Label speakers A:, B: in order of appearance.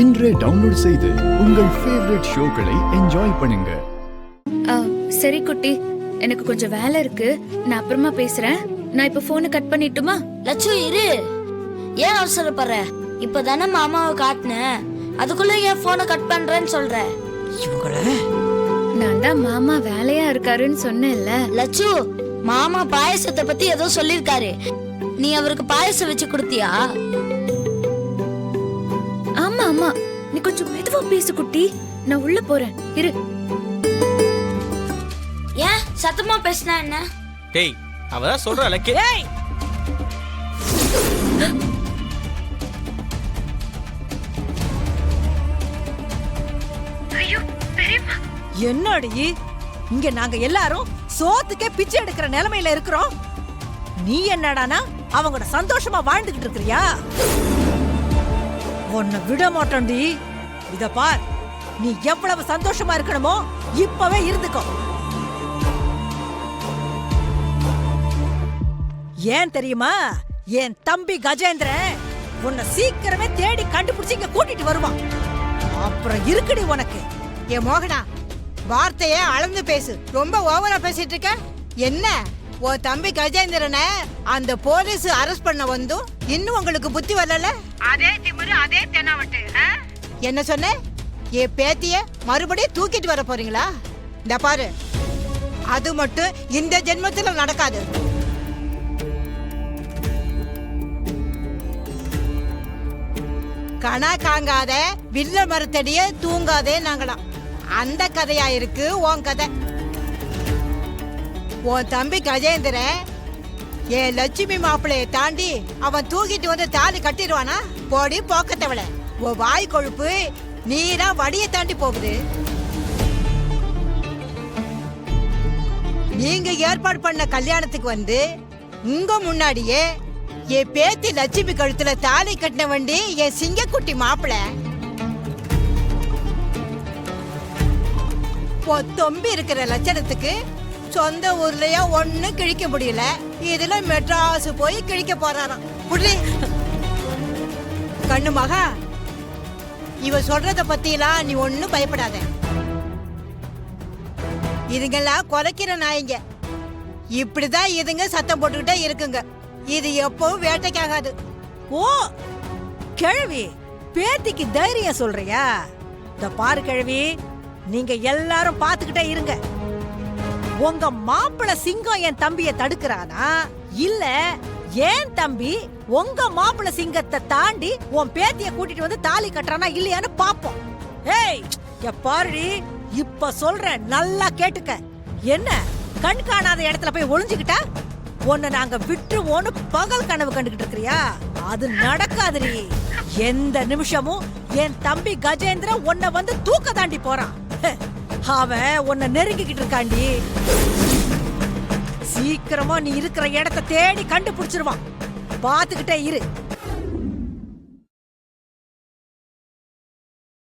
A: இன்றே டவுன்லோட் செய்து உங்கள் ஃபேவரட் ஷோக்களை என்ஜாய் பண்ணுங்க.
B: சரி குட்டி, எனக்கு கொஞ்சம் வேலை இருக்கு, நான் அப்புறமா பேசுறேன். நான் இப்ப போனை கட் பண்ணிட்டுமா?
C: லட்சு இரு, ஏன் அவசரப்படுற? இப்பதானே மாமாவை காட்டினேன், அதுக்குள்ள ஏன் போனை கட் பண்றேன்னு சொல்ற?
D: இவங்கள
B: நான் தான் மாமா வேலையா இருக்காருன்னு சொன்னேன்ல.
C: லட்சு, மாமா பாயசத்தை பத்தி ஏதோ சொல்லிருக்காரு, நீ அவருக்கு பாயசம் வச்சு கொடுத்தியா?
B: ஆமா ஆமா, நீ கொஞ்சம் மெதுவா பேசு குட்டி, நான் உள்ள போறேன், இரு.
C: ஏன் சத்தமா பேசினா என்ன?
E: டேய், அவ சொல்றாளே கே.
D: ஏய், என்னடி இங்க நாங்க எல்லாரும் சோத்துக்கே பிச்சை எடுக்கிற நிலைமையில இருக்கிறோம். நீ என்னடானா அவங்களோட சந்தோஷமா வாழ்ந்துகிட்டு இருக்கிறியா? உன்னை விட மாட்டோண்டி. இத பார், நீ எவ்வளவு சந்தோஷமா இருக்கணுமோ இப்பவே இருந்துக்கோ. ஏன் தெரியுமா? என் தம்பி கஜேந்திரன் உன்னை சீக்கிரமே தேடி கண்டுபிடிச்சு இங்க கூட்டிட்டு வருவான். அப்புறம் இருக்குடி உனக்கு.
F: ஏ மோகனா, வார்த்தைய அளந்து பேசு. ரொம்ப ஓவரா பேசிட்டு இருக்க. என்ன உன் தம்பி கஜேந்திரனை அந்த போலீஸ் அரெஸ்ட் பண்ண வந்தும் இன்னும் உங்களுக்கு புத்தி வரல? அதே திமிரு, அதே தெனாவட்டு. என்ன சொன்ன? ஏ பேத்திய மறுபடியும் தூக்கிட்டு வர போறீங்களா? இந்த பாரு, அது மட்டும் இந்த ஜென்மத்துல நடக்காது. கணா காங்காத வில்ல மரத்தடிய தூங்காதே நாங்களாம். அந்த கதையா இருக்கு உன் கதை. உன் தம்பி கஜேந்திரன் என் லட்சுமி மாப்பிளைய தாண்டி அவன் தூக்கிட்டு வந்து தாலி கட்டிடுவானா? போடி போக்கத்தவள, உன் வாய் கொழுப்பு நீரா வடிய தாண்டி போகுது. நீங்க ஏற்பாடு பண்ண கல்யாணத்துக்கு வந்து உங்க முன்னாடியே என் பேத்தி லட்சுமி கழுத்துல தாலி கட்டின வண்டி என் சிங்கக்குட்டி மாப்பிள. தொம்பி இருக்கிற லட்சணத்துக்கு சொந்த ஊர்லயா ஒண்ணு கிழிக்க முடியல, இதுல மெட்ராஸ் போய் கிழிக்க போறாராம். புள்ளி கண்ணு மகா, இவ சொல்றத பத்திலாம் நீ ஒண்ணும் பயப்படாத. இதுங்கெல்லாம் குறைக்கிற நாய்ங்க. இப்படிதான் இதுங்க சத்தம் போட்டுக்கிட்டே இருக்குங்க. இது எப்பவும் வேட்டைக்காகாது.
D: ஓ கிழவி, பேத்திக்கு தைரியம் சொல்றியா? இந்த பாரு கிழவி, நீங்க எல்லாரும் பாத்துக்கிட்டே இருங்க. உங்க மாப்பிள சிங்கம் என் தம்பிய தடுக்கிறானா, இல்ல ஏன் தம்பி உங்க மாப்பிள சிங்கத்தை தாண்டி உன் பேத்திய கூட்டிட்டு வந்து தாலி கட்டுறானா இல்லையான்னு பாப்போம். ஏய் பாரு, இப்ப சொல்றேன், நல்லா கேட்டுக்க. என்ன கண் காணாத இடத்துல போய் ஒளிஞ்சுக்கிட்டா உன்னை நாங்க விட்டுருவோன்னு பகல் கனவு கண்டுகிட்டு இருக்கிறியா? அது நடக்காதுரி. எந்த நிமிஷமும் என் தம்பி கஜேந்திரன் உன்னை வந்து தூக்க தாண்டி போறான். அவன் உன்னை நெருங்கிக்கிட்டு இருக்காண்டி. சீக்கிரமா நீ இருக்கிற இடத்தை தேடி கண்டுபிடிச்சிருவான். பாத்துக்கிட்டே இரு.